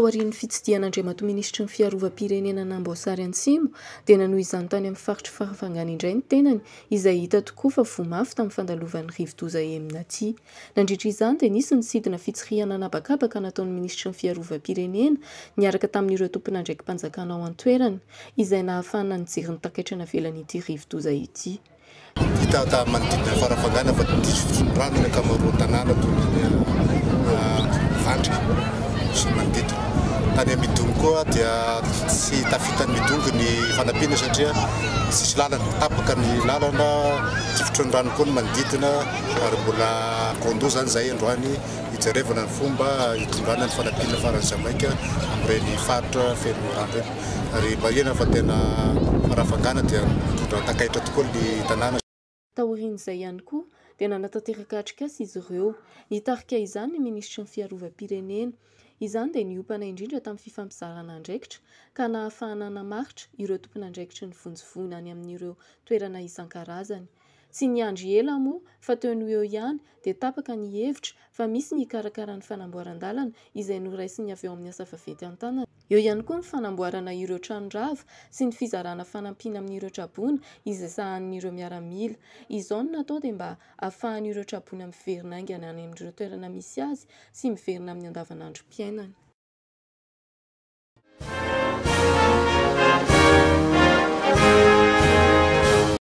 Tao aorian'ny fitsidihan'Andriamatoa Minisitry ny Fiarovam-pirenena Namboasary Antsimo dia nanohy izany tany amin'ny faritry Farafangana indray ny tenany izay hita tokoa fa voamafy tamin'ny fandalovan'ny rivo-doza Eminaty. Nandritra izany dia nisy ny sidina fitsirihana anabakabaka nataon'ny Minisitry ny Fiarovam-pirenena niaraka tamin'ireo tompon'andraiki-panjakana ao an-toerana izay nahafahana nijery ny takaitrana velan'ity rivo-doza ity. Hita manodidina Farafangana fa diso rano ny ankamaroany tanàna toy Vandry sy manodidina. Tany Midongo koa dia tsy tafitan'ny Midongo ny fanampiana satria tsisy lalana, tapaka ny lalana, tifitry ny rano koa ny manodidina ary mbola kondo zany zay androany hijerevana ny fomba hitondrana ny fanampiana faran'ny Jamaika amin'ireny faritra feno rano ireny. Ary marihana fa tena Farafangana dia mitondra takaitra tokoa ny tanàna. Taorian'izay ihany koa dia nanatanteraka atrik'asa izy ireo. Nitarika izany ny Minisitry ny Fiarovam-pirenena. Izany dia niompana indrindra tamin'ny fifampizarana andraikitra ka nahafahana namaritra ireo tompon'andraikitry ny vonjovony any amin'ireo toerana isan-karazany. Tsy niandry ela moa fa teo no eo ihany dia tapaka ny hevitra fa misy ny ikarakara ny fanamboaran-dalana izay noraisiny avy eo amin'ny asa vaventy an-tanana. Eo ihany koa ny fanamboarana ireo tranondrava sy ny fizarana fanampiana amin'ireo trabona izay sahanin'ireo miaramila. Izao no natao dia mba ahafahan'ireo trabona miverina aingana any amin'ireo toerana misy azy sy miverina amin'ny andavanandrom-piainana.